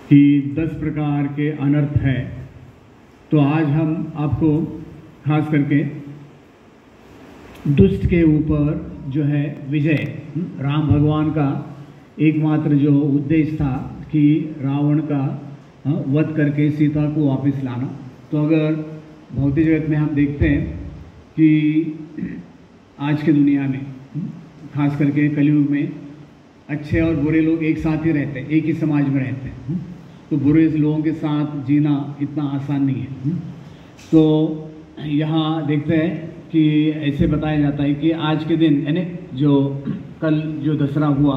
कि 10 प्रकार के अनर्थ है। तो आज हम आपको खास करके दुष्ट के ऊपर जो है विजय, राम भगवान का एकमात्र जो उद्देश्य था कि रावण का वध करके सीता को वापस लाना। तो अगर भौतिक जगत में हम देखते हैं कि आज के दुनिया में खास करके कलयुग में अच्छे और बुरे लोग एक साथ ही रहते हैं, एक ही समाज में रहते हैं। तो बुरे लोगों के साथ जीना इतना आसान नहीं है। तो यहाँ देखते हैं कि ऐसे बताया जाता है कि आज के दिन यानी जो कल जो दशहरा हुआ,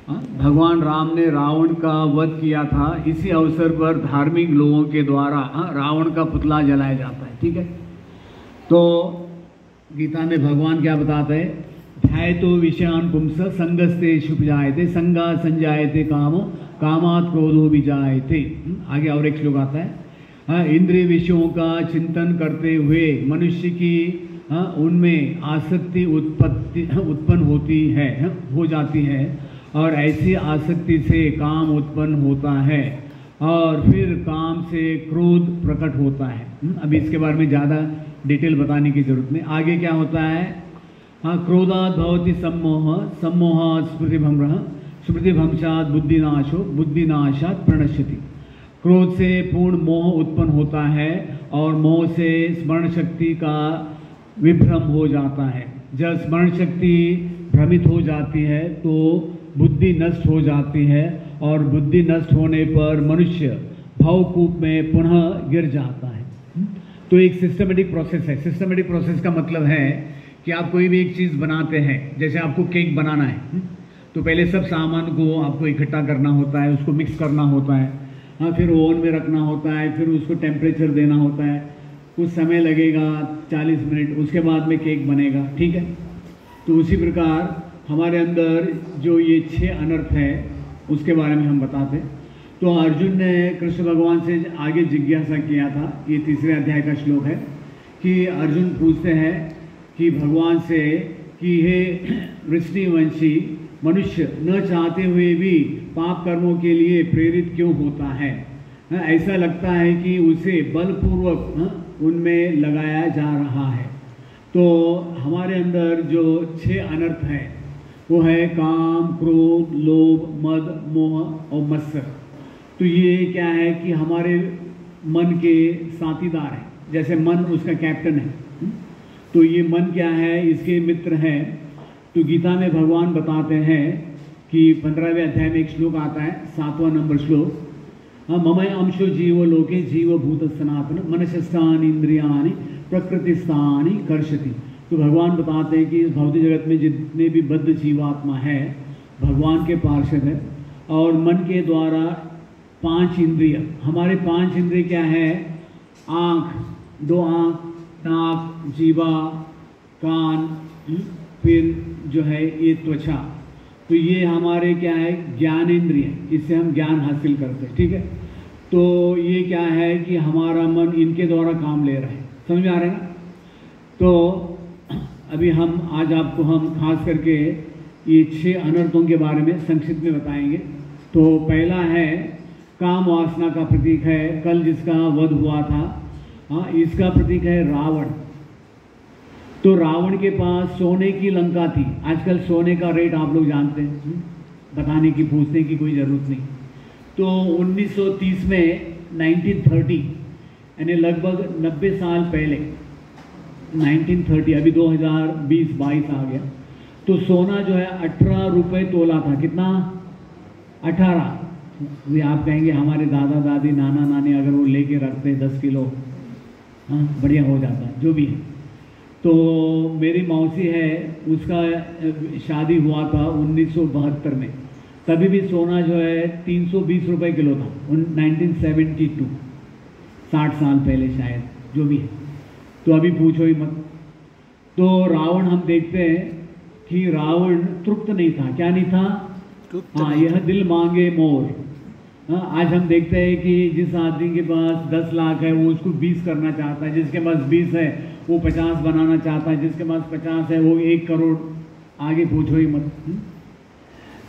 भगवान राम ने रावण का वध किया था। इसी अवसर पर धार्मिक लोगों के द्वारा रावण का पुतला जलाया जाता है। ठीक है, तो गीता में भगवान क्या बताते हैं, ध्यायतो विषयान पुंस संगस्ते शुपजायते संगा संजायते कामो कामात् क्रोधो विजायते। आगे और एक श्लोक आता है, इंद्रिय विषयों का चिंतन करते हुए मनुष्य की उनमें आसक्ति उत्पन्न होती है, हो जाती है, और ऐसी आसक्ति से काम उत्पन्न होता है और फिर काम से क्रोध प्रकट होता है। अभी इसके बारे में ज़्यादा डिटेल बताने की जरूरत नहीं। आगे क्या होता है, क्रोधात् भवति सम्मोह, सम्मोहात् स्मृतिभ्रंशः, स्मृतिभ्रंशात् बुद्धिनाशो, बुद्धिनाशात् प्रणश्यति। क्रोध से पूर्ण मोह उत्पन्न होता है और मोह से स्मरण शक्ति का विभ्रम हो जाता है। जब स्मरण शक्ति भ्रमित हो जाती है तो बुद्धि नष्ट हो जाती है और बुद्धि नष्ट होने पर मनुष्य भवकूप में पुनः गिर जाता है। तो एक सिस्टमेटिक प्रोसेस है। सिस्टमेटिक प्रोसेस का मतलब है कि आप कोई भी एक चीज़ बनाते हैं, जैसे आपको केक बनाना है तो पहले सब सामान को आपको इकट्ठा करना होता है, उसको मिक्स करना होता है, फिर ओवन में रखना होता है, फिर उसको टेम्परेचर देना होता है, कुछ समय लगेगा 40 मिनट, उसके बाद में केक बनेगा। ठीक है, तो उसी प्रकार हमारे अंदर जो ये 6 अनर्थ है उसके बारे में हम बताते। तो अर्जुन ने कृष्ण भगवान से आगे जिज्ञासा किया था, ये 3रे अध्याय का श्लोक है, कि अर्जुन पूछते हैं कि भगवान से कि हे वृष्णिवंशी, मनुष्य न चाहते हुए भी पाप कर्मों के लिए प्रेरित क्यों होता है? ऐसा लगता है कि उसे बलपूर्वक उनमें लगाया जा रहा है। तो हमारे अंदर जो 6 अनर्थ है वो है काम, क्रोध, लोभ, मद, मोह और मत्सर। तो ये क्या है कि हमारे मन के साथीदार हैं, जैसे मन उसका कैप्टन है। तो ये मन क्या है, इसके मित्र हैं। तो गीता में भगवान बताते हैं कि 15वें अध्याय में एक श्लोक आता है, 7वां नंबर श्लोक, ममय अंशो जीवो लोके जीव भूत सनातन मनसस्थानि इंद्रियाणि प्रकृतिस्थानि कर्षति। तो भगवान बताते हैं कि इस भौतिक जगत में जितने भी बद्ध जीवात्मा है भगवान के पार्षद है, और मन के द्वारा 5 इंद्रिय, हमारे 5 इंद्रिय क्या है, आँख, 2 आँख, नाक, जीवा, कान, फिर जो है ये त्वचा। तो ये हमारे क्या है, ज्ञान इंद्रिय, इससे हम ज्ञान हासिल करते हैं। ठीक है, तो ये क्या है कि हमारा मन इनके द्वारा काम ले रहा है। समझ में आ रहा है ना? तो अभी आज आपको हम खास करके ये 6 अनर्थों के बारे में संक्षिप्त में बताएंगे। तो पहला है काम वासना का प्रतीक है, कल जिसका वध हुआ था, इसका प्रतीक है रावण। तो रावण के पास सोने की लंका थी। आजकल सोने का रेट आप लोग जानते हैं, बताने की पूछने की कोई ज़रूरत नहीं। तो 1930 में 1930 यानी लगभग 90 साल पहले 1930, अभी 2020-22 आ गया, तो सोना जो है 18 रुपये तोला था। कितना? 18। ये आप कहेंगे हमारे दादा दादी नाना नानी अगर वो लेके रखते 10 किलो, हाँ बढ़िया हो जाता, जो भी है। तो मेरी मौसी है, उसका शादी हुआ था 1972 में, तभी भी सोना जो है 320 रुपये किलो था, 1972, 60 साल पहले शायद, जो भी है। तो अभी पूछो ही मत। तो रावण हम देखते हैं कि रावण तृप्त नहीं था। क्या नहीं था? हाँ, यह दिल मांगे मोर। आज हम देखते हैं कि जिस आदमी के पास 10 लाख है वो उसको 20 करना चाहता है, जिसके पास 20 है वो 50 बनाना चाहता है, जिसके पास 50 है वो 1 करोड़, आगे पूछो ही मत।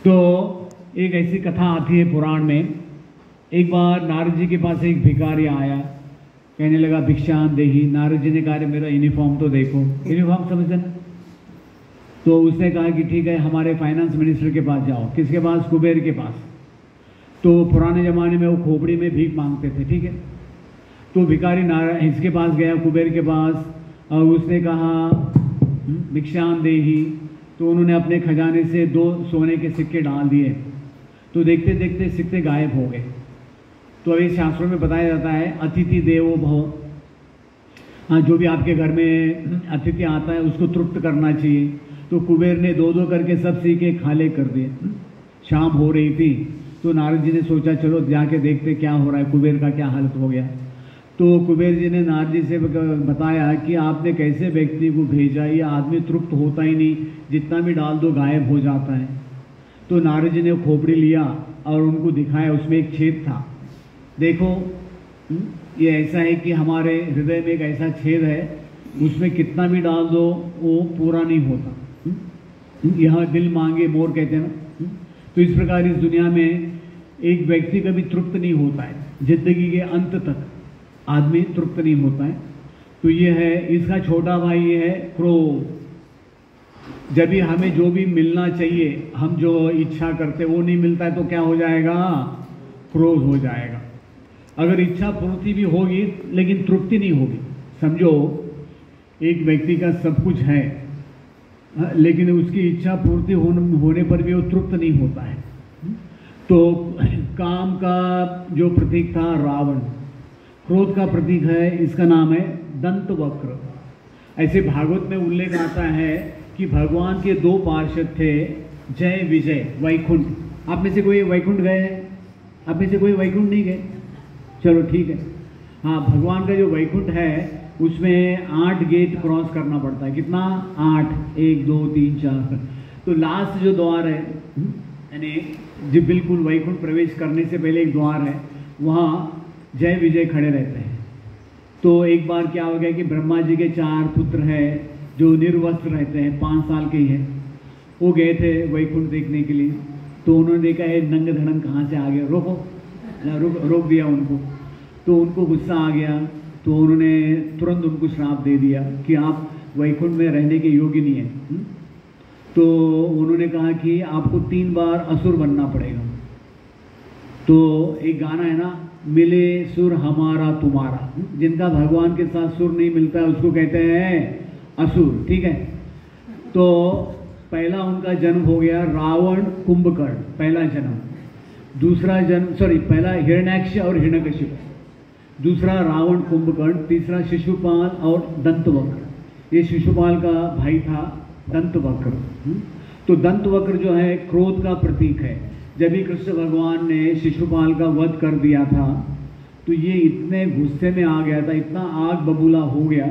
तो एक ऐसी कथा आती है पुराण में एक बार नारद जी के पास एक भिखारी आया, कहने लगा भिक्षान देही। नारद जी ने कहा मेरा यूनिफॉर्म तो देखो, यूनिफॉर्म समझते ना। तो उसने कहा कि ठीक है, हमारे फाइनेंस मिनिस्टर के पास जाओ। किसके पास? कुबेर के पास। तो पुराने ज़माने में वो खोपड़ी में भीख मांगते थे, ठीक है। तो भिखारी इसके पास गया, कुबेर के पास, और उसने कहा भिक्षान देही। तो उन्होंने अपने खजाने से 2 सोने के सिक्के डाल दिए। तो देखते देखते सिक्के गायब हो गए। तो अभी शास्त्रों में बताया जाता है अतिथि देवो भव। हाँ, जो भी आपके घर में अतिथि आता है उसको तृप्त करना चाहिए। तो कुबेर ने 2-2 करके सब सिक्के खाली कर दिए। शाम हो रही थी, तो नारद जी ने सोचा चलो जाके देखते क्या हो रहा है, कुबेर का क्या हालत हो गया। तो कुबेर जी ने नारद जी से बताया कि आपने कैसे व्यक्ति को भेजा, ये आदमी तृप्त होता ही नहीं, जितना भी डाल दो गायब हो जाता है। तो नारद जी ने खोपड़ी लिया और उनको दिखाया, उसमें एक छेद था। देखो, ये ऐसा है कि हमारे हृदय में एक ऐसा छेद है, उसमें कितना भी डाल दो वो पूरा नहीं होता। यहाँ दिल मांगे मोर कहते हैं ना। तो इस प्रकार इस दुनिया में एक व्यक्ति कभी तृप्त नहीं होता है, जिंदगी के अंत तक आदमी तृप्त नहीं होता है। तो ये है, इसका छोटा भाई ये है क्रोध। जब भी हमें जो भी मिलना चाहिए, हम जो इच्छा करते वो नहीं मिलता है, तो क्या हो जाएगा? क्रोध हो जाएगा। अगर इच्छा पूर्ति भी होगी लेकिन तृप्ति नहीं होगी। समझो एक व्यक्ति का सब कुछ है, लेकिन उसकी इच्छा पूर्ति होने पर भी वो तृप्त नहीं होता है। तो काम का जो प्रतीक था रावण, क्रोध का प्रतीक है, इसका नाम है दंत वक्र। ऐसे भागवत में उल्लेख आता है कि भगवान के 2 पार्षद थे, जय विजय वैकुंठ। आप में से कोई वैकुंठ गए हैं? आप में से कोई वैकुंठ नहीं गए? चलो ठीक है। हाँ, भगवान का जो वैकुंठ है उसमें 8 गेट क्रॉस करना पड़ता है। कितना? 8, 1 2 3 4। तो लास्ट जो द्वार है, यानी जो बिल्कुल वैकुंठ प्रवेश करने से पहले एक द्वार है, वहाँ जय विजय खड़े रहते हैं। तो एक बार क्या हो गया कि ब्रह्मा जी के 4 पुत्र हैं जो निर्वस्त्र रहते हैं, 5 साल के ही हैं। वो गए थे वैकुंठ देखने के लिए। तो उन्होंने देखा है नंग धड़ंग कहाँ से आ गया, रोको, रोक दिया उनको। तो उनको गुस्सा आ गया, तो उन्होंने तुरंत उनको श्राप दे दिया कि आप वैकुंठ में रहने के योग्य नहीं हैं। तो उन्होंने कहा कि आपको 3 बार असुर बनना पड़ेगा। तो एक गाना है ना, मिले सुर हमारा तुम्हारा। जिनका भगवान के साथ सुर नहीं मिलता है उसको कहते हैं असुर, ठीक है। तो पहला उनका जन्म हो गया रावण कुंभकर्ण, पहला जन्म। दूसरा जन्म, पहला हिरण्याक्ष और हिरण्यकशिप, दूसरा रावण कुंभकर्ण, तीसरा शिशुपाल और दंतवक्र। ये शिशुपाल का भाई था दंतवक्र। तो दंतवक्र जो है क्रोध का प्रतीक है। जब भी कृष्ण भगवान ने शिशुपाल का वध कर दिया था, तो ये इतने गुस्से में आ गया था, इतना आग बबूला हो गया,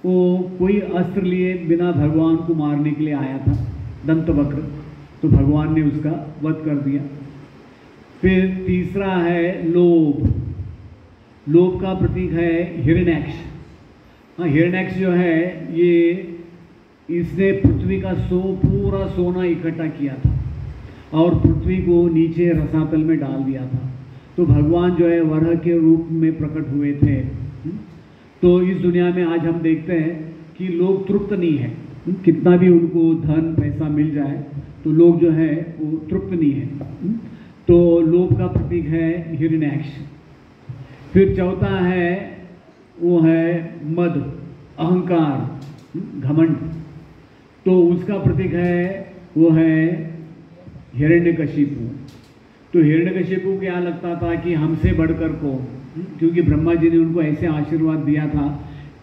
वो कोई अस्त्र लिए बिना भगवान को मारने के लिए आया था दंतवक्र। तो भगवान ने उसका वध कर दिया। फिर तीसरा है लोभ। लोभ का प्रतीक है हिरण्याक्ष। हाँ, हिरण्याक्ष जो है ये, इसने पृथ्वी का पूरा सोना इकट्ठा किया था और पृथ्वी को नीचे रसातल में डाल दिया था। तो भगवान जो है वराह के रूप में प्रकट हुए थे। तो इस दुनिया में आज हम देखते हैं कि लोग तृप्त नहीं है, कितना भी उनको धन पैसा मिल जाए तो लोग जो है वो तृप्त नहीं है। तो लोभ का प्रतीक है हिरण्याक्ष। फिर चौथा है वो है मद, अहंकार, घमंड। तो उसका प्रतीक है वो है हिरण्यकशिपु। तो हिरण्यकशिपु क्या लगता था कि हमसे बढ़कर को, क्योंकि ब्रह्मा जी ने उनको ऐसे आशीर्वाद दिया था,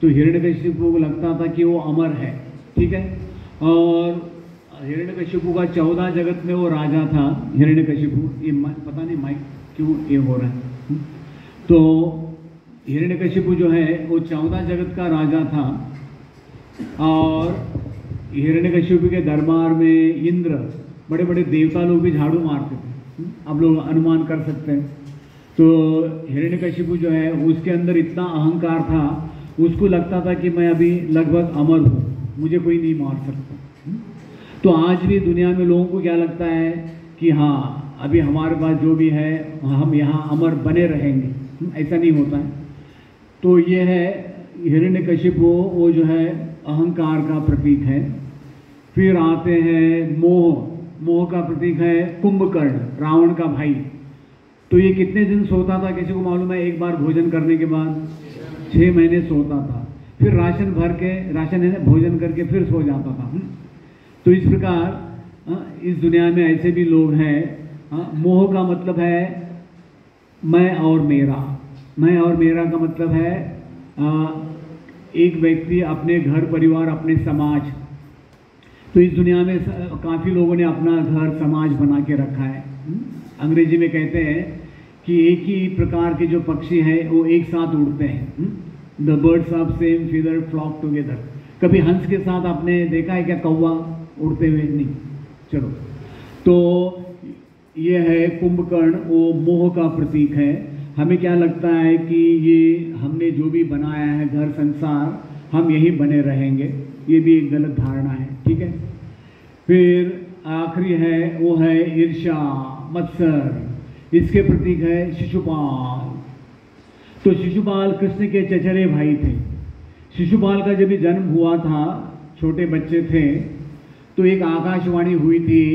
तो हिरण्यकशिपु को लगता था कि वो अमर है, ठीक है। और हिरण्यकशिपु का 14 जगत में वो राजा था हिरण्यकशिपु। ये पता नहीं माइक क्यों ये हो रहा है। तो हिरण्यकशिपु जो है वो 14 जगत का राजा था। और हिरण्यकशिपु के दरबार में इंद्र, बड़े बड़े देवता लोग भी झाड़ू मारते थे, आप लोग अनुमान कर सकते हैं। तो हिरण्यकशिपु जो है उसके अंदर इतना अहंकार था, उसको लगता था कि मैं अभी लगभग अमर हूँ, मुझे कोई नहीं मार सकता। तो आज भी दुनिया में लोगों को क्या लगता है कि हाँ अभी हमारे पास जो भी है हम यहाँ अमर बने रहेंगे, ऐसा नहीं होता है। तो ये है हिरण्यकशिपु, वो जो है अहंकार का प्रतीक है। फिर आते हैं मोह, मोह का प्रतीक है कुंभकर्ण, रावण का भाई। तो ये कितने दिन सोता था किसी को मालूम है? एक बार भोजन करने के बाद 6 महीने सोता था, फिर राशन भर के, राशन है भोजन करके फिर सो जाता था। तो इस प्रकार इस दुनिया में ऐसे भी लोग हैं। मोह का मतलब है मैं और मेरा। मैं और मेरा का मतलब है एक व्यक्ति, अपने घर परिवार, अपने समाज। तो इस दुनिया में काफ़ी लोगों ने अपना घर समाज बना के रखा है। अंग्रेजी में कहते हैं कि एक ही प्रकार के जो पक्षी हैं वो एक साथ उड़ते हैं। The birds of same feather flock together. कभी हंस के साथ आपने देखा है क्या कौवा उड़ते हुए? नहीं। चलो, तो ये है कुंभकर्ण, वो मोह का प्रतीक है। हमें क्या लगता है कि ये हमने जो भी बनाया है घर संसार, हम यही बने रहेंगे। ये भी एक गलत धारणा है, ठीक है। फिर आखिरी है वो है ईर्ष्या, मत्सर। इसके प्रतीक है शिशुपाल। तो शिशुपाल कृष्ण के चचेरे भाई थे। शिशुपाल का जब जन्म हुआ था, छोटे बच्चे थे, तो एक आकाशवाणी हुई थी,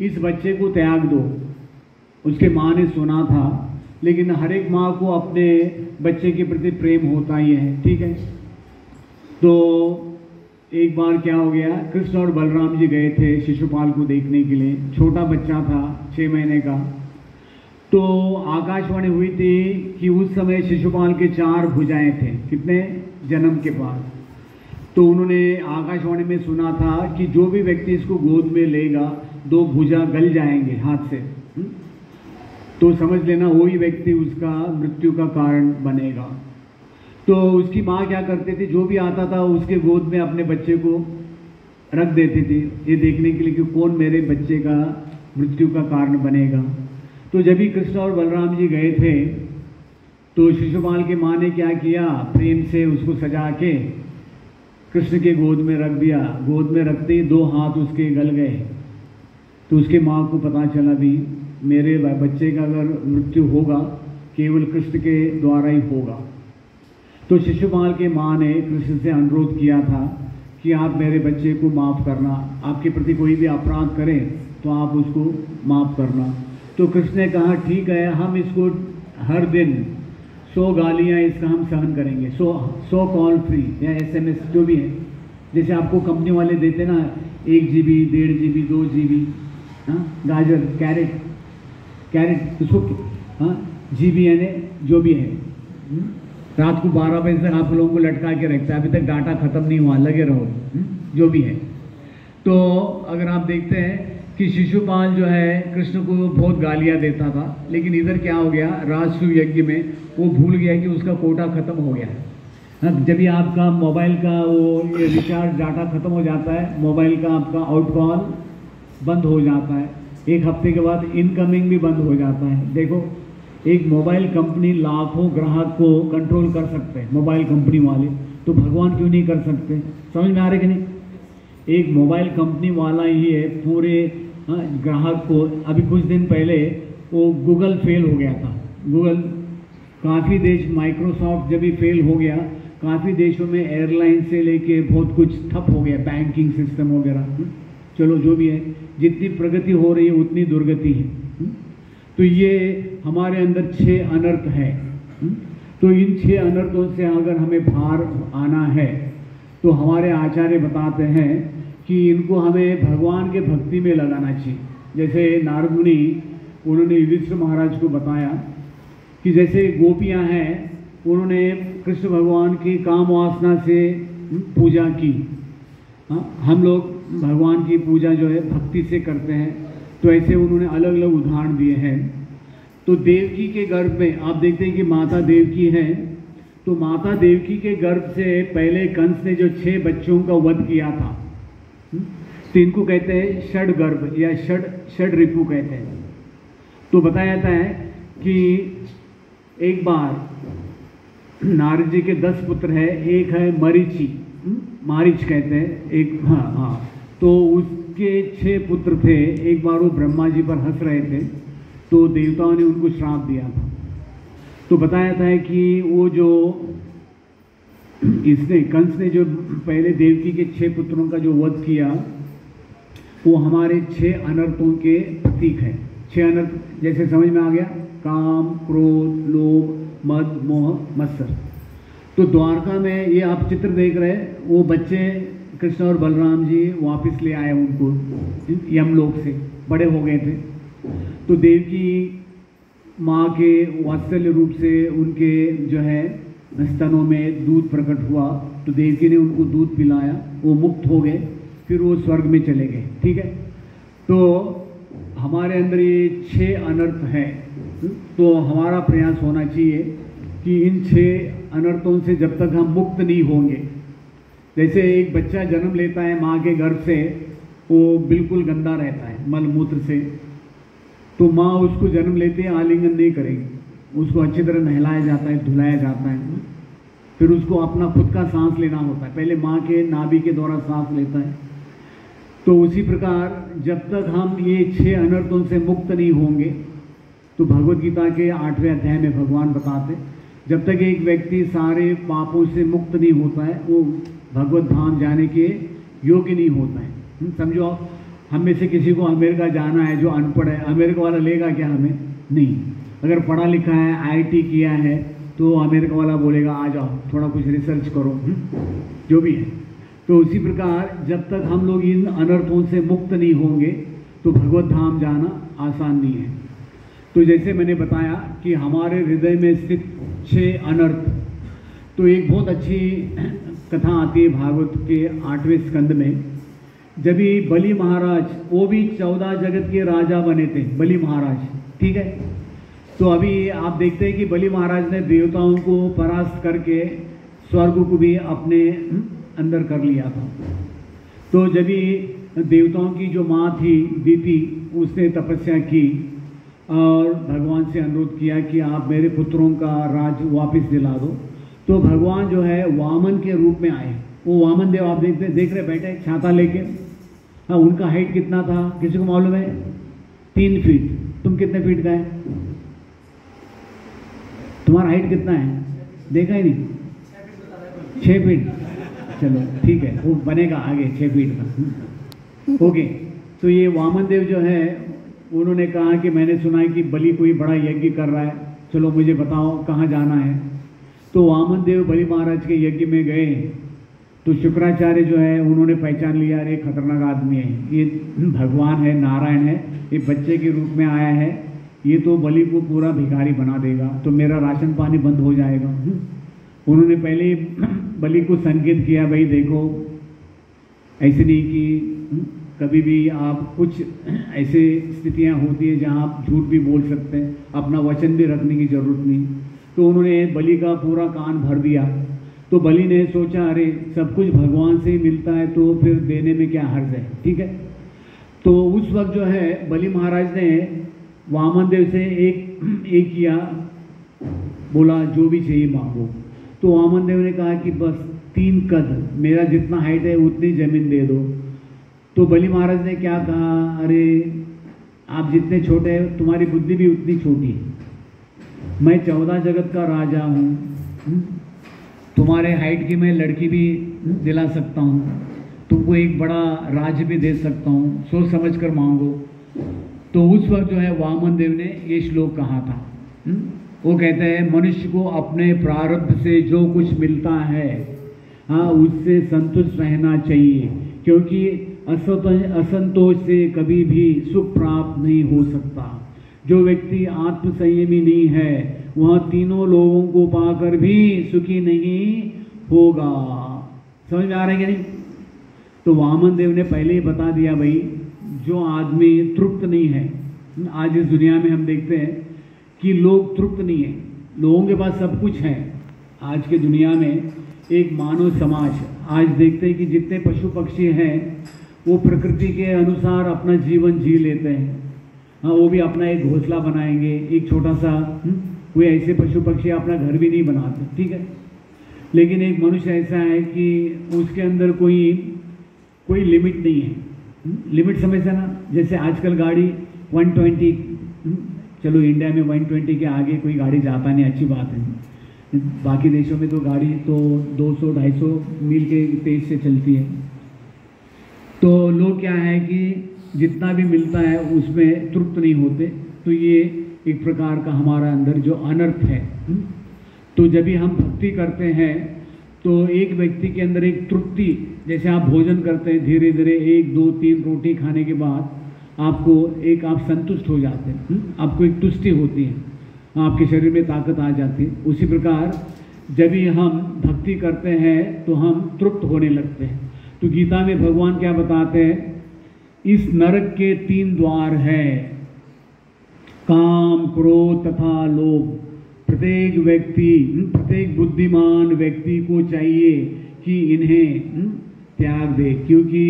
इस बच्चे को त्याग दो। उसके माँ ने सुना था, लेकिन हर एक माँ को अपने बच्चे के प्रति प्रेम होता ही है, ठीक है। तो एक बार क्या हो गया, कृष्ण और बलराम जी गए थे शिशुपाल को देखने के लिए। छोटा बच्चा था, 6 महीने का। तो आकाशवाणी हुई थी कि उस समय शिशुपाल के 4 भुजाएं थे, कितने, जन्म के बाद। तो उन्होंने आकाशवाणी में सुना था कि जो भी व्यक्ति इसको गोद में लेगा 2 भुजा गल जाएंगे हाथ से। तो समझ लेना वही व्यक्ति उसका मृत्यु का कारण बनेगा। तो उसकी माँ क्या करती थी, जो भी आता था उसके गोद में अपने बच्चे को रख देती थी, ये देखने के लिए कि कौन मेरे बच्चे का मृत्यु का कारण बनेगा। तो जब भी कृष्ण और बलराम जी गए थे, तो शिशुपाल की माँ ने क्या किया, प्रेम से उसको सजा के कृष्ण के गोद में रख दिया। गोद में रखते ही 2 हाथ उसके गल गए। तो उसके माँ को पता चला भी मेरे बच्चे का अगर मृत्यु होगा केवल कृष्ण के द्वारा ही होगा। तो शिशुपाल के माँ ने कृष्ण से अनुरोध किया था कि आप मेरे बच्चे को माफ़ करना, आपके प्रति कोई भी अपराध करे तो आप उसको माफ़ करना। तो कृष्ण ने कहा ठीक है, हम इसको हर दिन 100 गालियाँ इसका हम सहन करेंगे, 100 कॉल फ्री या SMS जो भी है। जैसे आपको कंपनी वाले देते ना 1 GB, 1.5 GB, 2 GB, गाजर, कैरेट उसको GB यानी जो भी है। रात को 12 बजे तक आप लोगों को लटका के रखता है, अभी तक डाटा खत्म नहीं हुआ, लगे रहो, जो भी है। तो अगर आप देखते हैं कि शिशुपाल जो है कृष्ण को बहुत गालियाँ देता था, लेकिन इधर क्या हो गया, राजसूय यज्ञ में वो भूल गया कि उसका कोटा खत्म हो गया है। जब भी आपका मोबाइल का वो रिचार्ज डाटा खत्म हो जाता है, मोबाइल का आपका आउट कॉल बंद हो जाता है, 1 हफ्ते के बाद इनकमिंग भी बंद हो जाता है। देखो, एक मोबाइल कंपनी लाखों ग्राहक को कंट्रोल कर सकते हैं, मोबाइल कंपनी वाले, तो भगवान क्यों नहीं कर सकते? समझ में आ रहा है कि नहीं? एक मोबाइल कंपनी वाला ही है पूरे ग्राहक को। अभी कुछ दिन पहले वो गूगल फेल हो गया था। गूगल, काफ़ी देश, माइक्रोसॉफ्ट जब भी फेल हो गया, काफ़ी देशों में एयरलाइन से लेके बहुत कुछ ठप हो गया, बैंकिंग सिस्टम वगैरह। चलो जो भी है, जितनी प्रगति हो रही है उतनी दुर्गति है। तो ये हमारे अंदर 6 अनर्थ है। तो इन 6 अनर्थों से अगर हमें बाहर आना है तो हमारे आचार्य बताते हैं कि इनको हमें भगवान के भक्ति में लगाना चाहिए। जैसे नारद मुनि, उन्होंने युधिष्ठिर महाराज को बताया कि जैसे गोपियां हैं, उन्होंने कृष्ण भगवान की काम वासना से पूजा की। हम लोग भगवान की पूजा जो है भक्ति से करते हैं। तो ऐसे उन्होंने अलग अलग उदाहरण दिए हैं। तो देवकी के गर्भ में आप देखते हैं कि माता देवकी है, तो माता देवकी के गर्भ से पहले कंस ने जो 6 बच्चों का वध किया था, तो इनको कहते हैं षड गर्भ या षड रिपु कहते हैं। तो बताया जाता है कि एक बार नारद जी के 10 पुत्र हैं, एक है मरीचि, मारीच कहते हैं एक, तो उसके 6 पुत्र थे। एक बार वो ब्रह्मा जी पर हंस रहे थे, तो देवताओं ने उनको श्राप दिया था। तो बताया था कि वो जो कंस ने जो पहले देवकी के 6 पुत्रों का जो वध किया, वो हमारे 6 अनर्थों के प्रतीक है। 6 अनर्थ जैसे समझ में आ गया, काम, क्रोध, लोभ, मद, मोह, मत्सर। तो द्वारका में ये आप चित्र देख रहे हैं, वो बच्चे कृष्ण और बलराम जी वापस ले आए उनको यमलोक से, बड़े हो गए थे। तो देवकी माँ के वात्सल्य रूप से उनके जो है स्तनों में दूध प्रकट हुआ, तो देवकी ने उनको दूध पिलाया, वो मुक्त हो गए, फिर वो स्वर्ग में चले गए। ठीक है, तो हमारे अंदर ये 6 अनर्थ हैं। तो हमारा प्रयास होना चाहिए कि इन 6 अनर्थों से जब तक हम मुक्त नहीं होंगे, जैसे एक बच्चा जन्म लेता है माँ के गर्भ से, वो बिल्कुल गंदा रहता है मल मूत्र से, तो माँ उसको जन्म लेते हैं आलिंगन नहीं करेगी, उसको अच्छी तरह नहलाया जाता है, धुलाया जाता है, फिर उसको अपना खुद का सांस लेना होता है, पहले माँ के नाभि के द्वारा सांस लेता है। तो उसी प्रकार जब तक हम ये 6 अनर्थों से मुक्त नहीं होंगे, तो भगवद गीता के 8वें अध्याय में भगवान बताते, जब तक एक व्यक्ति सारे पापों से मुक्त नहीं होता है, वो भगवत धाम जाने के योग्य नहीं होता है। समझो, हम में से किसी को अमेरिका जाना है, जो अनपढ़ है, अमेरिका वाला लेगा क्या हमें? नहीं। अगर पढ़ा लिखा है, IIT किया है, तो अमेरिका वाला बोलेगा आ जाओ थोड़ा कुछ रिसर्च करो, जो भी है। तो उसी प्रकार जब तक हम लोग इन अनर्थों से मुक्त नहीं होंगे, तो भगवत धाम जाना आसान नहीं है। तो जैसे मैंने बताया कि हमारे हृदय में स्थित 6 अनर्थ, तो एक बहुत अच्छी कथा आती है भागवत के 8वें स्कंद में। जब ये बलि महाराज, वो भी 14 जगत के राजा बने थे, बलि महाराज, ठीक है। तो अभी आप देखते हैं कि बलि महाराज ने देवताओं को परास्त करके स्वर्ग को भी अपने अंदर कर लिया था। तो जब ही देवताओं की जो माँ थी दीति, उसने तपस्या की और भगवान से अनुरोध किया कि आप मेरे पुत्रों का राज वापस दिला दो। तो भगवान जो है वामन के रूप में आए। वो वामन देव आप देख रहे बैठे छाता लेके। हाँ, उनका हाइट कितना था किसी को मालूम है? 3 फीट। तुम कितने फीट का है? तुम्हारा हाइट कितना है? देखा ही नहीं? 6 फीट। चलो ठीक है, वो बनेगा आगे 6 फीट का। ओके, तो ये वामन देव जो है, उन्होंने कहा कि मैंने सुना है कि बलि कोई बड़ा यज्ञ कर रहा है, चलो मुझे बताओ कहाँ जाना है। तो वामन देव बलि महाराज के यज्ञ में गए। तो शुक्राचार्य जो है, उन्होंने पहचान लिया, अरे खतरनाक आदमी है, ये भगवान है, नारायण है, ये बच्चे के रूप में आया है, ये तो बलि को पूरा भिखारी बना देगा, तो मेरा राशन पानी बंद हो जाएगा। उन्होंने पहले बलि को संकेत किया, भाई देखो ऐसे नहीं कि कभी भी आप, कुछ ऐसे स्थितियां होती हैं जहां आप झूठ भी बोल सकते हैं, अपना वचन भी रखने की जरूरत नहीं। तो उन्होंने बलि का पूरा कान भर दिया। तो बलि ने सोचा, अरे सब कुछ भगवान से ही मिलता है, तो फिर देने में क्या हर्ज है, ठीक है। तो उस वक्त जो है बलि महाराज ने वामन देव से एक किया, बोला जो भी चाहिए मांगो। तो वामन देव ने कहा कि बस 3 कद, मेरा जितना हाइट है उतनी जमीन दे दो। तो बलि महाराज ने क्या कहा, अरे आप जितने छोटे हैं तुम्हारी बुद्धि भी उतनी छोटी है, मैं 14 जगत का राजा हूँ, तुम्हारे हाइट की मैं लड़की भी दिला सकता हूँ, तुमको एक बड़ा राज्य भी दे सकता हूँ, सोच समझ कर मांगो। तो उस वक्त जो है वामन देव ने ये श्लोक कहा था। वो कहते हैं, मनुष्य को अपने प्रारब्ध से जो कुछ मिलता है, हाँ, उससे संतुष्ट रहना चाहिए, क्योंकि असंतोष से कभी भी सुख प्राप्त नहीं हो सकता। जो व्यक्ति आत्म संयमी नहीं है, वह तीनों लोगों को पाकर भी सुखी नहीं होगा। समझ में आ रहा है कि नहीं? तो वामन देव ने पहले ही बता दिया, भाई जो आदमी तृप्त नहीं है, आज इस दुनिया में हम देखते हैं कि लोग तृप्त नहीं है, लोगों के पास सब कुछ है। आज के दुनिया में एक मानव समाज, आज देखते हैं कि जितने पशु पक्षी हैं वो प्रकृति के अनुसार अपना जीवन जी लेते हैं। हाँ, वो भी अपना एक घोंसला बनाएंगे, एक छोटा सा, कोई ऐसे पशु पक्षी अपना घर भी नहीं बनाते, ठीक है। लेकिन एक मनुष्य ऐसा है कि उसके अंदर कोई लिमिट नहीं है। लिमिट समझते ना, जैसे आजकल गाड़ी 120 चलो इंडिया में 120 के आगे कोई गाड़ी जाता नहीं, अच्छी बात है। बाकी देशों में तो गाड़ी तो 200-250 मील के तेज से चलती है। तो लोग क्या है कि जितना भी मिलता है उसमें तृप्त नहीं होते। तो ये एक प्रकार का हमारा अंदर जो अनर्थ है। तो जब भी हम भक्ति करते हैं तो एक व्यक्ति के अंदर एक तृप्ति, जैसे आप भोजन करते हैं धीरे धीरे 1, 2, 3 रोटी खाने के बाद आपको आप संतुष्ट हो जाते हैं, आपको एक तुष्टि होती है, आपके शरीर में ताकत आ जाती है। उसी प्रकार जब भी हम भक्ति करते हैं तो हम तृप्त होने लगते हैं। तो गीता में भगवान क्या बताते हैं, इस नरक के 3 द्वार हैं, काम, क्रोध तथा लोभ। प्रत्येक व्यक्ति, प्रत्येक बुद्धिमान व्यक्ति को चाहिए कि इन्हें त्याग दे, क्योंकि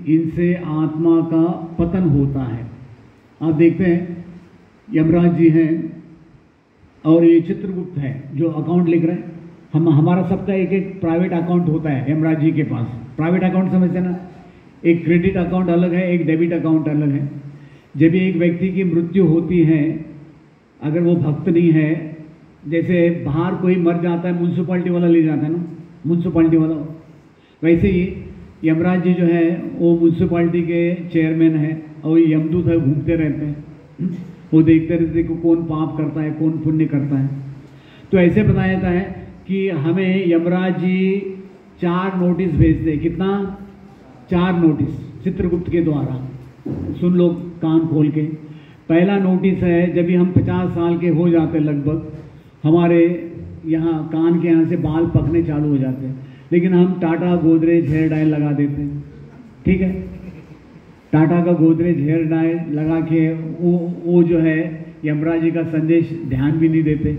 इनसे आत्मा का पतन होता है। आप देखते हैं यमराज जी हैं और ये चित्रगुप्त है जो अकाउंट लिख रहे हैं। हमारा सबका एक एक प्राइवेट अकाउंट होता है यमराज जी के पास। प्राइवेट अकाउंट समझते ना, एक क्रेडिट अकाउंट अलग है, एक डेबिट अकाउंट अलग है। जब एक व्यक्ति की मृत्यु होती है, अगर वो भक्त नहीं है, जैसे बाहर कोई मर जाता है म्यूनसिपाल्टी वाला ले जाता है ना, म्यूनसिपाल्टी वाला, वैसे ही यमराज जी जो है वो म्यूनसिपाल्टी के चेयरमैन है और यमदूत है, घूमते रहते हैं, वो देखते रहते कि कौन पाप करता है कौन पुण्य करता है। तो ऐसे बताया जाता है कि हमें यमराज जी 4 नोटिस भेजते। कितना? 4 नोटिस चित्रगुप्त के द्वारा। सुन लो कान खोल के। पहला नोटिस है जब भी हम 50 साल के हो जाते लगभग, हमारे यहाँ कान के यहाँ से बाल पकने चालू हो जाते हैं, लेकिन हम टाटा गोदरेज हेयर डायल लगा देते हैं। ठीक है, टाटा का गोदरेज हेयर डायल लगा के वो जो है यमराज जी का संदेश ध्यान भी नहीं देते।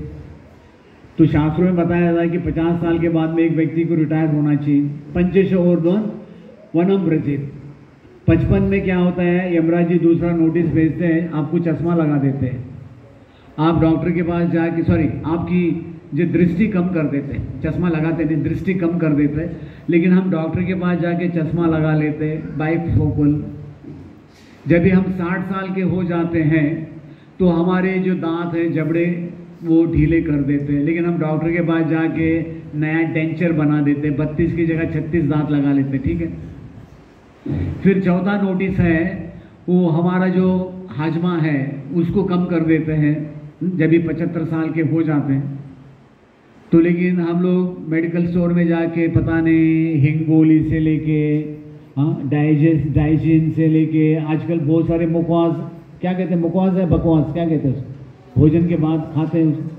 तो शास्त्रों में बताया जाता है कि 50 साल के बाद में एक व्यक्ति को रिटायर होना चाहिए। 25 ऊर्ध्वं वनम व्रजेत। 55 में क्या होता है, यमराज जी दूसरा नोटिस भेजते हैं, आपको चश्मा लगा देते हैं। आप डॉक्टर के पास जाके, सॉरी, आपकी जो दृष्टि कम कर देते हैं, चश्मा लगाते नहीं, दृष्टि कम कर देते हैं, लेकिन हम डॉक्टर के पास जाके चश्मा लगा लेते हैं बाइफोकल। जब भी हम 60 साल के हो जाते हैं तो हमारे जो दांत हैं, जबड़े, वो ढीले कर देते हैं, लेकिन हम डॉक्टर के पास जाके नया डेंचर बना देते हैं, 32 की जगह 36 दांत लगा लेते हैं। ठीक है। फिर चौथा नोटिस है, वो हमारा जो हाजमा है उसको कम कर देते हैं जब भी 75 साल के हो जाते हैं। तो लेकिन हम लोग मेडिकल स्टोर में जाके पता नहीं हिंगोली से लेके डाइजिन से लेके आजकल बहुत सारे मुखवास, क्या कहते हैं, मुखवास है बकवास, क्या कहते हैं उसको, भोजन के बाद खाते हैं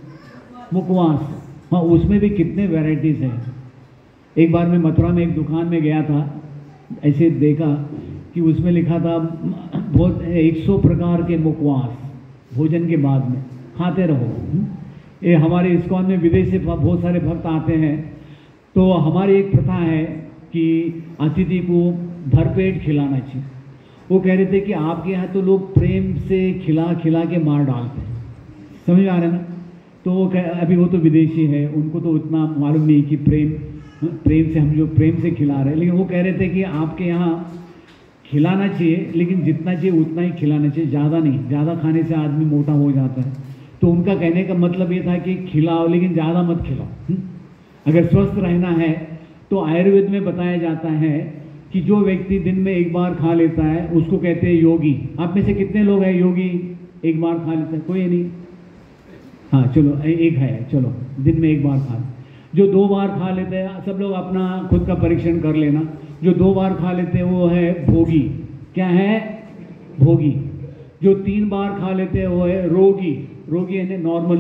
मुखवास। हाँ, उसमें भी कितने वैरायटीज़ हैं। एक बार मैं मथुरा में एक दुकान में गया था, ऐसे देखा कि उसमें लिखा था बहुत 100 प्रकार के मुखवास भोजन के बाद में खाते रहो। ये हमारे इस्कॉन में विदेश से बहुत सारे भक्त आते हैं, तो हमारी एक प्रथा है कि अतिथि को भरपेट खिलाना चाहिए। वो कह रहे थे कि आपके यहाँ तो लोग प्रेम से खिला खिला के मार डालते हैं, समझ आ रहे ना। तो वो अभी वो तो विदेशी है, उनको तो उतना मालूम नहीं कि प्रेम से हम जो प्रेम से खिला रहे हैं, लेकिन वो कह रहे थे कि आपके यहाँ खिलाना चाहिए, लेकिन जितना चाहिए उतना ही खिलाना चाहिए, ज़्यादा नहीं। ज़्यादा खाने से आदमी मोटा हो जाता है। तो उनका कहने का मतलब ये था कि खिलाओ लेकिन ज़्यादा मत खिलाओ। अगर स्वस्थ रहना है तो आयुर्वेद में बताया जाता है कि जो व्यक्ति दिन में एक बार खा लेता है उसको कहते हैं योगी। आप में से कितने लोग हैं योगी, एक बार खा लेते हैं? कोई नहीं। हाँ चलो, एक है, चलो दिन में एक बार खा। जो 2 बार खा लेते हैं, सब लोग अपना खुद का परीक्षण कर लेना, जो 2 बार खा लेते हैं वो है भोगी। क्या है? भोगी। जो 3 बार खा लेते हैं वो है रोगी। रोगी है नॉर्मल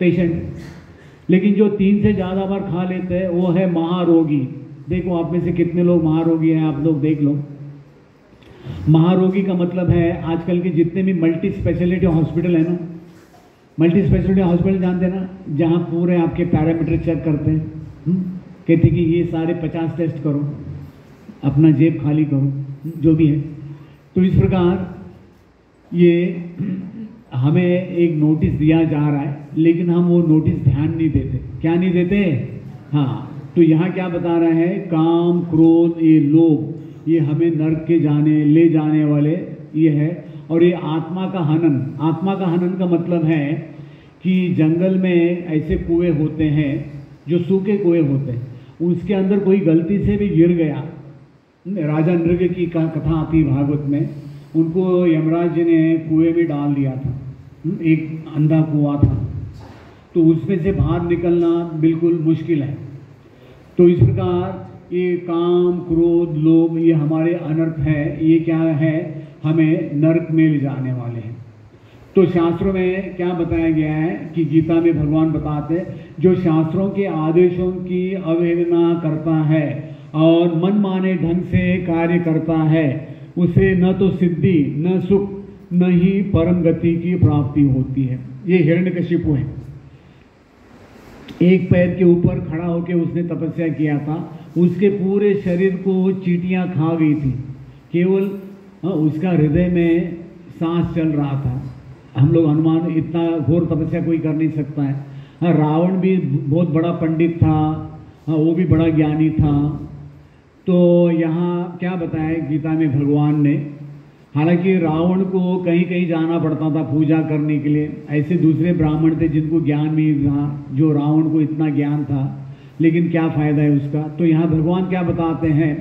पेशेंट। लेकिन जो 3 से ज़्यादा बार खा लेते हैं वो है महारोगी। देखो आप में से कितने लोग महारोगी हैं, आप लोग देख लो। महारोगी का मतलब है आजकल के जितने भी मल्टी स्पेशलिटी हॉस्पिटल है ना, मल्टी स्पेशलिटी हॉस्पिटल जानते हैं ना, जहाँ पूरे आपके पैरामीटर चेक करते हैं, कहते कि ये सारे 50 टेस्ट करो, अपना जेब खाली करो, जो भी है। तो इस प्रकार ये हमें एक नोटिस दिया जा रहा है, लेकिन हम वो नोटिस ध्यान नहीं देते। क्या नहीं देते? हाँ। तो यहाँ क्या बता रहा है, काम, क्रोध, ये लोभ, ये हमें नरक के ले जाने वाले ये है। और ये आत्मा का हनन का मतलब है कि जंगल में ऐसे कुएं होते हैं जो सूखे कुएं होते हैं, उसके अंदर कोई गलती से भी गिर गया। राजा नृग की कथा आती भागवत में, उनको यमराज जी ने कुएं में डाल दिया था, एक अंधा कुआं था, तो उसमें से बाहर निकलना बिल्कुल मुश्किल है। तो इस प्रकार ये काम, क्रोध, लोभ, ये हमारे अनर्थ है, ये क्या है, हमें नरक में ले जाने वाले हैं। तो शास्त्रों में क्या बताया गया है कि गीता में भगवान बताते हैं, जो शास्त्रों के आदेशों की अवहेलना करता है और मनमाने ढंग से कार्य करता है, उसे न तो सिद्धि, न सुख, न ही परम गति की प्राप्ति होती है। ये हिरण्यकशिपु है, एक पैर के ऊपर खड़ा होकर उसने तपस्या किया था, उसके पूरे शरीर को चींटियां खा गई थी, केवल उसका हृदय में सांस चल रहा था। हम लोग अनुमान, इतना घोर तपस्या कोई कर नहीं सकता है। हाँ, रावण भी बहुत बड़ा पंडित था, हाँ, वो भी बड़ा ज्ञानी था। तो यहाँ क्या बताया गीता में भगवान ने, हालांकि रावण को कहीं कहीं जाना पड़ता था पूजा करने के लिए, ऐसे दूसरे ब्राह्मण थे जिनको ज्ञान नहीं था, जो रावण को इतना ज्ञान था, लेकिन क्या फायदा है उसका। तो यहाँ भगवान क्या बताते हैं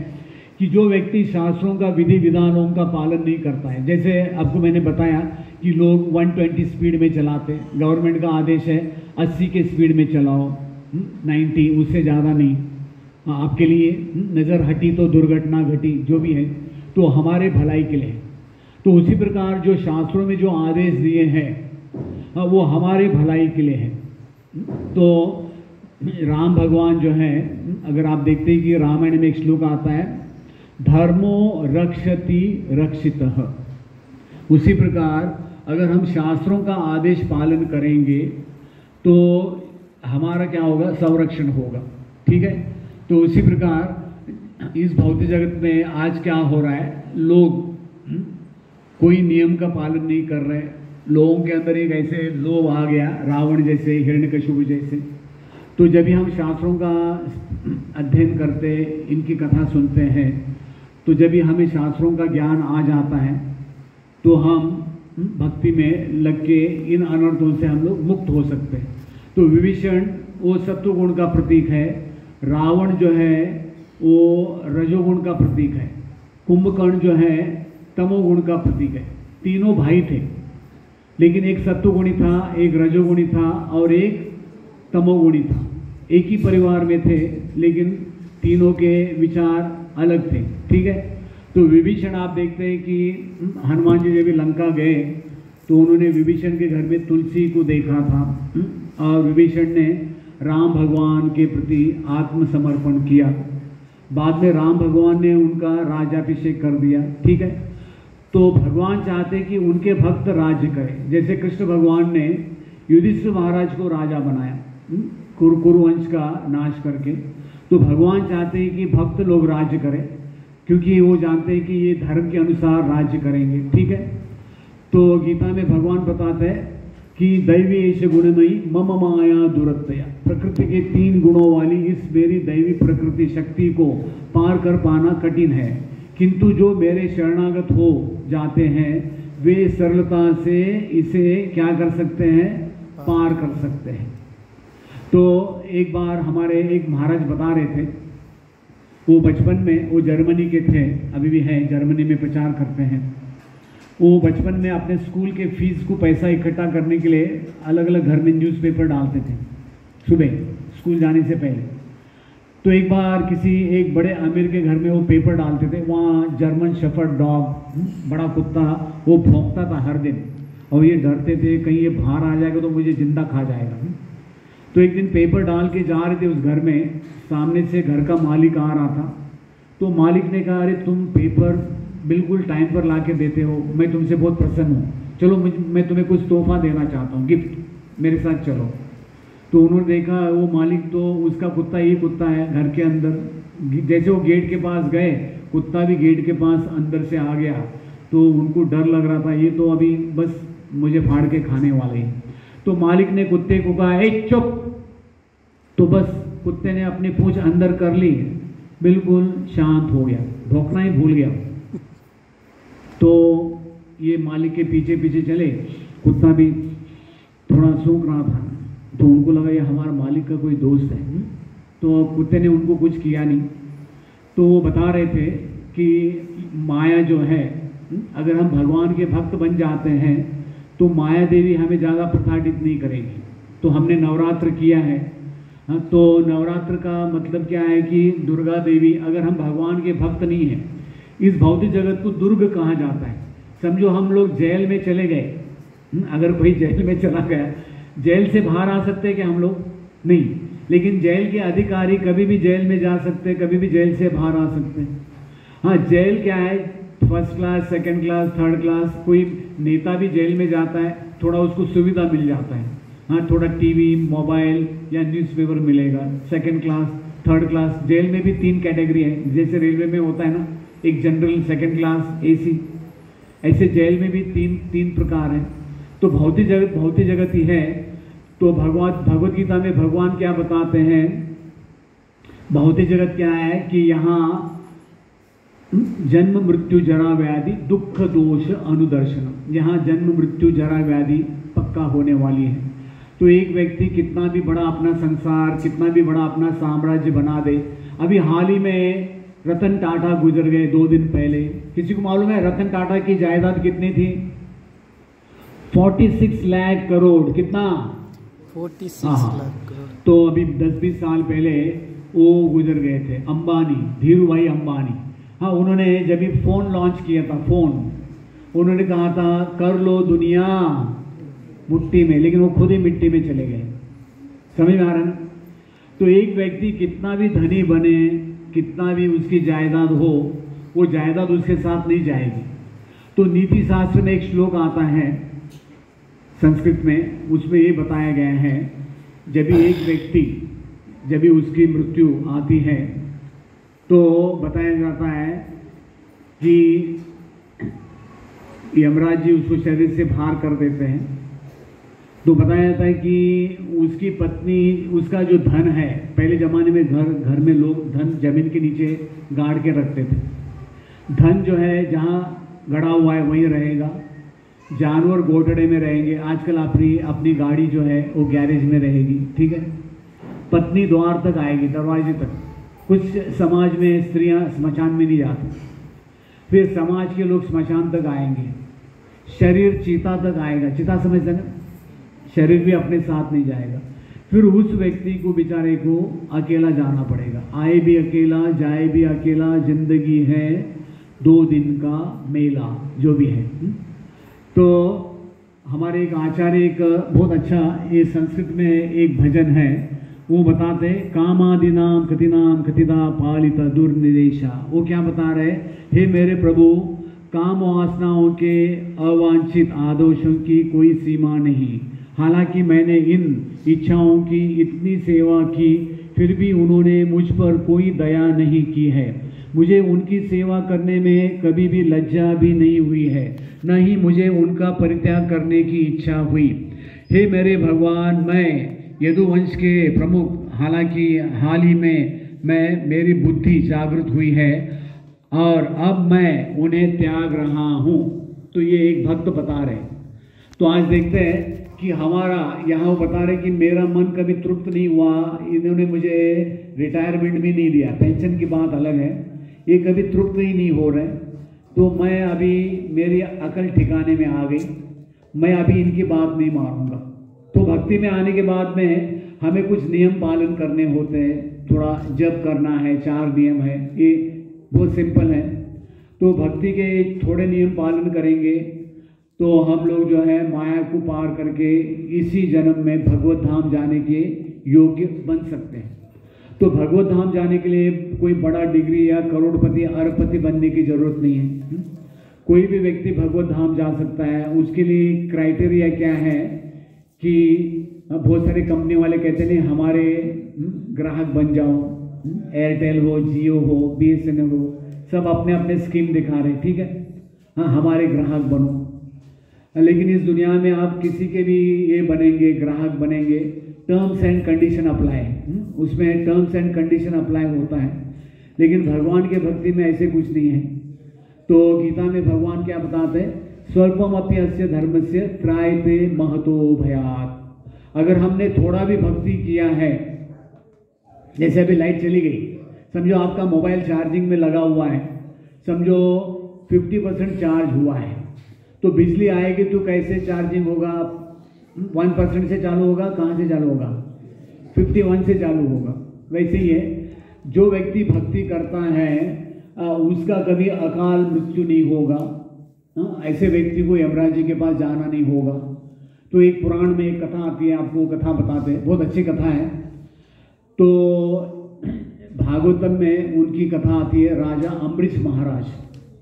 कि जो व्यक्ति शास्त्रों का विधि विधानों का पालन नहीं करता है, जैसे आपको मैंने बताया कि लोग 120 स्पीड में चलाते, गवर्नमेंट का आदेश है 80 के स्पीड में चलाओ, 90, उससे ज़्यादा नहीं, आपके लिए नज़र हटी तो दुर्घटना घटी, जो भी है तो हमारे भलाई के लिए। तो उसी प्रकार जो शास्त्रों में जो आदेश दिए हैं वो हमारे भलाई के लिए है। तो राम भगवान जो है, अगर आप देखते हैं कि रामायण में एक श्लोक आता है, धर्मो रक्षति रक्षितः। उसी प्रकार अगर हम शास्त्रों का आदेश पालन करेंगे तो हमारा क्या होगा, संरक्षण होगा। ठीक है, तो उसी प्रकार इस भौतिक जगत में आज क्या हो रहा है, लोग कोई नियम का पालन नहीं कर रहे, लोगों के अंदर एक ऐसे लोभ आ गया, रावण जैसे, हिरण्यकशिपु जैसे। तो जब भी हम शास्त्रों का अध्ययन करते, इनकी कथा सुनते हैं, तो जब भी हमें शास्त्रों का ज्ञान आ जाता है तो हम भक्ति में लग के इन अनर्थों से हम लोग मुक्त हो सकते हैं। तो विभीषण वो सत्वगुण का प्रतीक है, रावण जो है वो रजोगुण का प्रतीक है, कुंभकर्ण जो है तमोगुण का प्रतीक है। तीनों भाई थे, लेकिन एक सत्वगुणी था, एक रजोगुणी था और एक तमोगुणी था। एक ही परिवार में थे, लेकिन तीनों के विचार अलग थे। ठीक है, तो विभीषण आप देखते हैं कि हनुमान जी जब भी लंका गए तो उन्होंने विभीषण के घर में तुलसी को देखा था और विभीषण ने राम भगवान के प्रति आत्मसमर्पण किया। बाद में राम भगवान ने उनका राज्याभिषेक कर दिया। ठीक है, तो भगवान चाहते कि उनके भक्त राज्य करें, जैसे कृष्ण भगवान ने युधिष्ठिर महाराज को राजा बनाया कुरुवंश का नाश करके। तो भगवान चाहते हैं कि भक्त लोग राज्य करें, क्योंकि वो जानते हैं कि ये धर्म के अनुसार राज्य करेंगे। ठीक है, तो गीता में भगवान बताते हैं कि दैवी ऐसे गुणमयी मम माया दुरत्तया, प्रकृति के 3 गुणों वाली इस मेरी दैवी प्रकृति शक्ति को पार कर पाना कठिन है, किंतु जो मेरे शरणागत हो जाते हैं वे सरलता से इसे क्या कर सकते हैं, पार कर सकते हैं। तो एक बार हमारे एक महाराज बता रहे थे, वो बचपन में, वो जर्मनी के थे, अभी भी हैं, जर्मनी में प्रचार करते हैं। वो बचपन में अपने स्कूल के फीस को पैसा इकट्ठा करने के लिए अलग अलग घर में न्यूज़पेपर डालते थे सुबह स्कूल जाने से पहले। तो एक बार किसी एक बड़े अमीर के घर में वो पेपर डालते थे, वहाँ जर्मन शेफर्ड डॉग, बड़ा कुत्ता, वो भौंकता था हर दिन, और ये डरते थे कहीं ये बाहर आ जाएगा तो मुझे जिंदा खा जाएगा। तो एक दिन पेपर डाल के जा रहे थे उस घर में, सामने से घर का मालिक आ रहा था। तो मालिक ने कहा, अरे तुम पेपर बिल्कुल टाइम पर ला के देते हो, मैं तुमसे बहुत प्रसन्न हूँ, चलो मैं तुम्हें कुछ तोहफा देना चाहता हूँ, गिफ्ट, मेरे साथ चलो। तो उन्होंने देखा वो मालिक तो उसका कुत्ता ही कुत्ता है घर के अंदर। जैसे वो गेट के पास गए, कुत्ता भी गेट के पास अंदर से आ गया। तो उनको डर लग रहा था, ये तो अभी बस मुझे फाड़ के खाने वाले ही। तो मालिक ने कुत्ते को कहा, ए चुप। तो बस कुत्ते ने अपनी पूंछ अंदर कर ली, बिल्कुल शांत हो गया, भौंकना ही भूल गया। तो ये मालिक के पीछे पीछे चले, कुत्ता भी थोड़ा सूख रहा था, तो उनको लगा ये हमारा मालिक का कोई दोस्त है, तो कुत्ते ने उनको कुछ किया नहीं। तो वो बता रहे थे कि माया जो है, अगर हम भगवान के भक्त बन जाते हैं तो माया देवी हमें ज़्यादा प्रताड़ित नहीं करेगी। तो हमने नवरात्र किया है, तो नवरात्र का मतलब क्या है कि दुर्गा देवी, अगर हम भगवान के भक्त नहीं हैं, इस भौतिक जगत को दुर्ग कहा जाता है। समझो हम लोग जेल में चले गए, अगर कोई जेल में चला गया, जेल से बाहर आ सकते हैं क्या हम लोग? नहीं, लेकिन जेल के अधिकारी कभी भी जेल में जा सकते हैं, कभी भी जेल से बाहर आ सकते हैं। हाँ, जेल क्या है, first class, second class, third class, कोई नेता भी जेल में जाता है, थोड़ा उसको सुविधा मिल जाता है। हाँ, थोड़ा टीवी, मोबाइल या न्यूज़पेपर मिलेगा। Second class, third class, jail में भी 3 कैटेगरी है, जैसे रेलवे में होता है ना, एक जनरल, सेकंड क्लास, एसी, ऐसे जेल में भी तीन प्रकार हैं। तो भौतिक जगत ही है। तो भगवत गीता में भगवान क्या बताते हैं, भौतिक जगत क्या है कि यहाँ जन्म मृत्यु जरा व्याधि दुख दोष अनुदर्शनम, यहाँ जन्म मृत्यु जरा व्याधि पक्का होने वाली है। तो एक व्यक्ति कितना भी बड़ा अपना संसार, कितना भी बड़ा अपना साम्राज्य बना दे, अभी हाल ही में रतन टाटा गुजर गए 2 दिन पहले। किसी को मालूम है रतन टाटा की जायदाद कितनी थी? 46 लाख करोड़। कितना? 46 लाख करोड़। तो अभी 10-20 साल पहले वो गुजर गए थे, अंबानी, धीरू भाई अंबानी। हाँ, उन्होंने जब भी फोन लॉन्च किया था, उन्होंने कहा था कर लो दुनिया मुट्ठी में, लेकिन वो खुद ही मिट्टी में चले गए। समझ में आ रहा है ना? तो एक व्यक्ति कितना भी धनी बने, कितना भी उसकी जायदाद हो, वो जायदाद उसके साथ नहीं जाएगी। तो नीति शास्त्र में एक श्लोक आता है संस्कृत में, उसमें ये बताया गया है, जब भी एक व्यक्ति, जब भी उसकी मृत्यु आती है तो बताया जाता है कि यमराज जी उसको शरीर से बाहर कर देते हैं। तो बताया जाता है कि उसकी पत्नी, उसका जो धन है, पहले ज़माने में घर में लोग धन जमीन के नीचे गाड़ के रखते थे। धन जो है जहाँ गड़ा हुआ है वहीं रहेगा, जानवर गोटड़े में रहेंगे, आजकल अपनी गाड़ी जो है वो गैरेज में रहेगी, ठीक है। पत्नी द्वार तक आएगी, दरवाजे तक। कुछ समाज में स्त्रियां स्मशान में नहीं जाती, फिर समाज के लोग स्मशान तक आएंगे, शरीर चिता तक आएगा, चिता समझते ना, शरीर भी अपने साथ नहीं जाएगा। फिर उस व्यक्ति को, बेचारे को अकेला जाना पड़ेगा, आए भी अकेला, जाए भी अकेला, जिंदगी है 2 दिन का मेला, जो भी है। तो हमारे एक आचार्य, एक बहुत अच्छा, ये संस्कृत में एक भजन है, वो बताते कामादिनाम कतिनाम कतिदा पालिता दुर्निदेशा। वो क्या बता रहे, हे मेरे प्रभु, काम वासनाओं के अवांछित आदोषों की कोई सीमा नहीं। हालांकि मैंने इन इच्छाओं की इतनी सेवा की, फिर भी उन्होंने मुझ पर कोई दया नहीं की है। मुझे उनकी सेवा करने में कभी भी लज्जा भी नहीं हुई है, न ही मुझे उनका परित्याग करने की इच्छा हुई। हे मेरे भगवान, मैं यदुवंश के प्रमुख, हालांकि हाल ही में मेरी बुद्धि जागृत हुई है और अब मैं उन्हें त्याग रहा हूँ। तो ये एक भक्त बता रहे। तो आज देखते हैं कि हमारा यहाँ वो बता रहे कि मेरा मन कभी तृप्त नहीं हुआ, इन्होंने मुझे रिटायरमेंट भी नहीं दिया, पेंशन की बात अलग है, ये कभी तृप्त ही नहीं हो रहे। तो मैं अभी, मेरी अकल ठिकाने में आ गई, मैं अभी इनकी बात नहीं मानूंगा। तो भक्ति में आने के बाद में हमें कुछ नियम पालन करने होते हैं, थोड़ा जप करना है, 4 नियम है, ये बहुत सिंपल है। तो भक्ति के थोड़े नियम पालन करेंगे तो हम लोग जो है माया को पार करके इसी जन्म में भगवत धाम जाने के योग्य बन सकते हैं। तो भगवत धाम जाने के लिए कोई बड़ा डिग्री या करोड़पति अरबपति बनने की जरूरत नहीं है। कोई भी व्यक्ति भगवत धाम जा सकता है। उसके लिए क्राइटेरिया क्या है कि बहुत सारे कंपनी वाले कहते हैं हमारे ग्राहक बन जाओ, एयरटेल हो, जियो हो, BSNL हो, सब अपने अपने स्कीम दिखा रहे, ठीक है, हाँ हमारे ग्राहक बनो। लेकिन इस दुनिया में आप किसी के भी ये बनेंगे, ग्राहक बनेंगे, टर्म्स एंड कंडीशन अप्लाई, उसमें टर्म्स एंड कंडीशन अप्लाई होता है। लेकिन भगवान के भक्ति में ऐसे कुछ नहीं है। तो गीता में भगवान क्या बताते हैं, स्वल्पम अपि अस्य धर्मस्य त्रायते महतो भयात्। अगर हमने थोड़ा भी भक्ति किया है, जैसे अभी लाइट चली गई, समझो आपका मोबाइल चार्जिंग में लगा हुआ है, समझो 50% चार्ज हुआ है, तो बिजली आएगी तो कैसे चार्जिंग होगा? 1% से चालू होगा, कहाँ से चालू होगा? 51 से चालू होगा। वैसे ही है, जो व्यक्ति भक्ति करता है उसका कभी अकाल मृत्यु नहीं होगा। ऐसे व्यक्ति को यमराज जी के पास जाना नहीं होगा। तो एक पुराण में एक कथा आती है, आपको कथा बताते हैं, बहुत अच्छी कथा है। तो भागवतम में उनकी कथा आती है, राजा अम्बरीश महाराज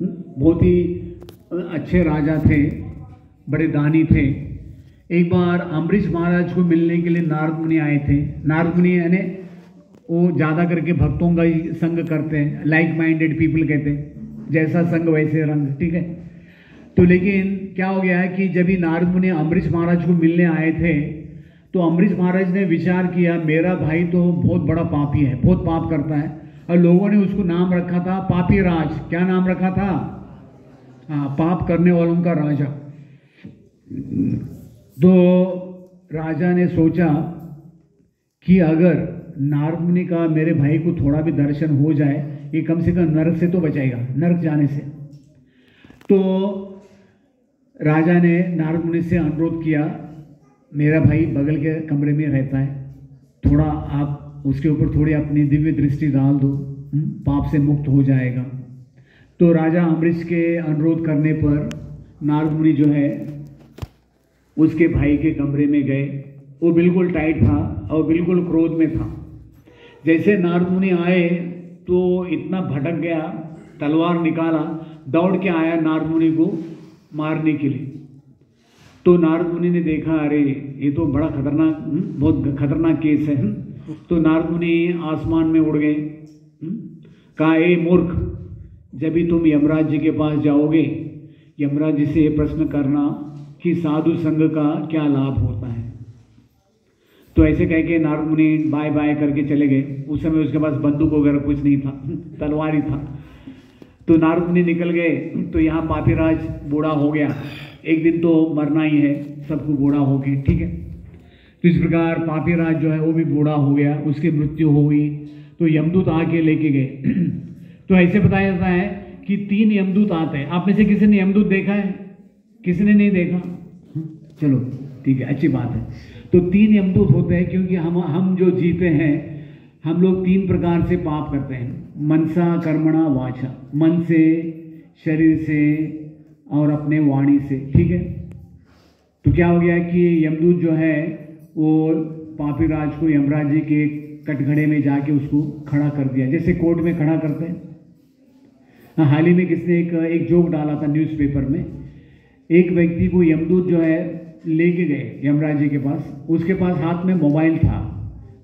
बहुत ही अच्छे राजा थे, बड़े दानी थे। एक बार अम्बरीश महाराज को मिलने के लिए नारद मुनि आए थे। नारद मुनि यानी वो ज़्यादा करके भक्तों का ही संग करते हैं, लाइक माइंडेड पीपल कहते हैं, जैसा संग वैसे रंग, ठीक है। तो लेकिन क्या हो गया है कि जब ही नारद मुनि अम्बरीश महाराज को मिलने आए थे, तो अम्बरीश महाराज ने विचार किया, मेरा भाई तो बहुत बड़ा पापी है, बहुत पाप करता है, और लोगों ने उसको नाम रखा था पापी राज। क्या नाम रखा था? हाँ, पाप करने वालों का राजा। तो राजा ने सोचा कि अगर नारद मुनि का मेरे भाई को थोड़ा भी दर्शन हो जाए, ये कम से कम नरक से तो बचाएगा, नरक जाने से। तो राजा ने नारद मुनि से अनुरोध किया, मेरा भाई बगल के कमरे में रहता है, थोड़ा आप उसके ऊपर थोड़ी अपनी दिव्य दृष्टि डाल दो, पाप से मुक्त हो जाएगा। तो राजा अम्बरीश के अनुरोध करने पर नारद मुनि जो है उसके भाई के कमरे में गए। वो बिल्कुल टाइट था और बिल्कुल क्रोध में था। जैसे नारद मुनि आए तो इतना भटक गया, तलवार निकाला, दौड़ के आया नारद मुनि को मारने के लिए। तो नारद मुनि ने देखा, अरे ये तो बड़ा खतरनाक, बहुत खतरनाक केस है। तो नारद मुनि आसमान में उड़ गए। कहा, ए मूर्ख, जब भी तुम यमराज जी के पास जाओगे, यमराज जी से ये प्रश्न करना कि साधु संग का क्या लाभ होता है। तो ऐसे कह के नारद मुनि बाय बाय करके चले गए। उस समय उसके पास बंदूक वगैरह कुछ नहीं था, तलवार ही था। तो नारद मुनि निकल गए। तो यहाँ पापीराज बूढ़ा हो गया, एक दिन तो मरना ही है सबको बूढ़ा हो गए, ठीक है। तो इस प्रकार पापीराज जो है वो भी बूढ़ा हो गया, उसकी मृत्यु हो गई। तो यमदूत आके लेके गए। तो ऐसे बताया जाता है कि 3 यमदूत आते हैं। आप में से किसी ने यमदूत देखा है? किसी ने नहीं देखा? चलो ठीक है, अच्छी बात है। तो 3 यमदूत होते हैं, क्योंकि हम जो जीते हैं, हम लोग 3 प्रकार से पाप करते हैं, मनसा कर्मणा वाचा, मन से, शरीर से और अपने वाणी से, ठीक है। तो क्या हो गया कि यमदूत जो है वो पापीराज को यमराज जी के कटघरे में जाके उसको खड़ा कर दिया, जैसे कोर्ट में खड़ा करते हैं। हाल ही में किसने एक जोक डाला था न्यूज़पेपर में। एक व्यक्ति को यमदूत जो है लेके गए यमराज जी के पास, उसके पास हाथ में मोबाइल था,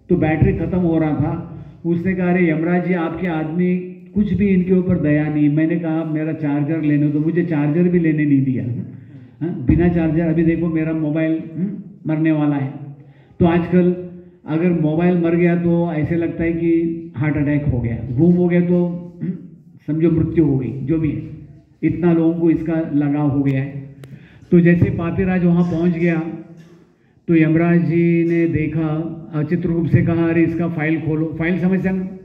तो बैटरी खत्म हो रहा था। उसने कहा, अरे यमराज जी, आपके आदमी कुछ भी इनके ऊपर दया नहीं। मैंने कहा मेरा चार्जर लेने, तो मुझे चार्जर भी लेने नहीं दिया। बिना चार्जर, अभी देखो मेरा मोबाइल मरने वाला है। तो आजकल अगर मोबाइल मर गया तो ऐसे लगता है कि हार्ट अटैक हो गया, गुम हो गया तो समझो मृत्यु हो गई, जो भी है। इतना लोगों को इसका लगाव हो गया है। तो जैसे पापीराज वहाँ पहुँच गया तो यमराज जी ने देखा, चित्रगुप्त से कहा, अरे इसका फाइल खोलो। फाइल समझते हैं?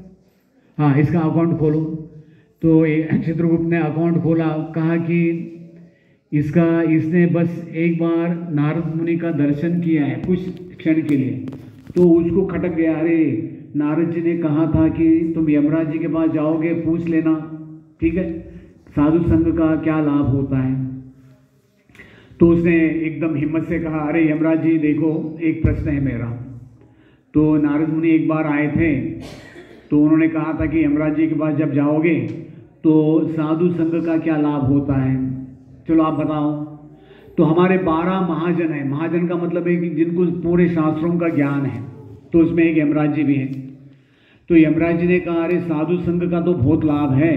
हाँ, इसका अकाउंट खोलो। तो चित्रगुप्त ने अकाउंट खोला, कहा कि इसने बस एक बार नारद मुनि का दर्शन किया है कुछ क्षण के लिए। तो उसको खटक गया, अरे नारद जी ने कहा था कि तुम यमराज जी के पास जाओगे, पूछ लेना, ठीक है, साधु संग का क्या लाभ होता है। तो उसने एकदम हिम्मत से कहा, अरे यमराज जी देखो, एक प्रश्न है मेरा। तो नारद मुनि एक बार आए थे, तो उन्होंने कहा था कि यमराज जी के पास जब जाओगे तो साधु संग का क्या लाभ होता है, चलो आप बताओ। तो हमारे 12 महाजन हैं। महाजन का मतलब है कि जिनको पूरे शास्त्रों का ज्ञान है, तो उसमें एक यमराज जी भी हैं। तो यमराज जी ने कहा, अरे साधु संग का तो बहुत लाभ है,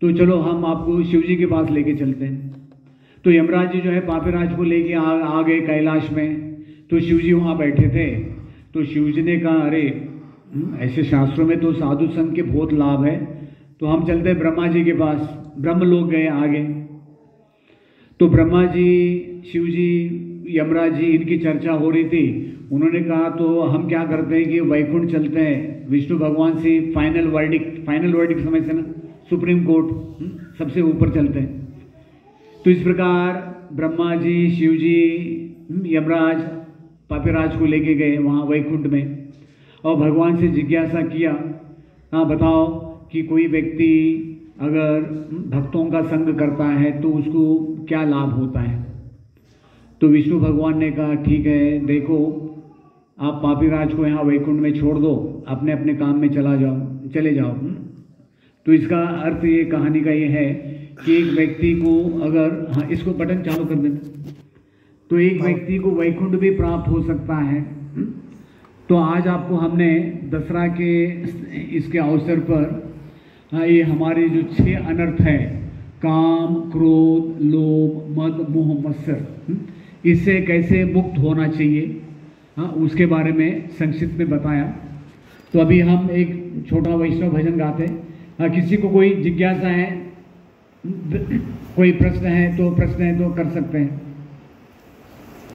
तो चलो हम आपको शिव जी के पास लेके चलते हैं। तो यमराज जी जो है पापीराज को लेके आ गए कैलाश में। तो शिव जी वहाँ बैठे थे। तो शिव जी ने कहा, अरे ऐसे शास्त्रों में तो साधु संग के बहुत लाभ है, तो हम चलते हैं ब्रह्मा जी के पास। ब्रह्म लोग गए आगे। तो ब्रह्मा जी, शिव जी, यमराज जी, इनकी चर्चा हो रही थी। उन्होंने कहा तो हम क्या करते हैं कि वैकुंठ चलते हैं, विष्णु भगवान से फाइनल वर्डिक्ट समझते ना, सुप्रीम कोर्ट, सबसे ऊपर चलते हैं। तो इस प्रकार ब्रह्मा जी, शिव जी, यमराज पापीराज को लेके गए वहाँ वैकुंठ में और भगवान से जिज्ञासा किया, हाँ बताओ कि कोई व्यक्ति अगर भक्तों का संग करता है तो उसको क्या लाभ होता है। तो विष्णु भगवान ने कहा ठीक है, देखो आप पापीराज को यहाँ वैकुंठ में छोड़ दो, अपने अपने काम में चले जाओ। तो इसका अर्थ ये कहानी का ये है कि एक व्यक्ति को अगर, हाँ इसको बटन चालू कर देना, तो एक व्यक्ति को वैकुंठ भी प्राप्त हो सकता है। तो आज आपको हमने दसरा के इसके अवसर पर ये हमारे जो 6 अनर्थ है, काम, क्रोध, लोभ, मद, मोह, मत्सर, इससे कैसे मुक्त होना चाहिए, हाँ उसके बारे में संक्षिप्त में बताया। तो अभी हम एक छोटा वैष्णव भजन गाते हैं। किसी को कोई जिज्ञासा है, कोई प्रश्न है तो कर सकते हैं।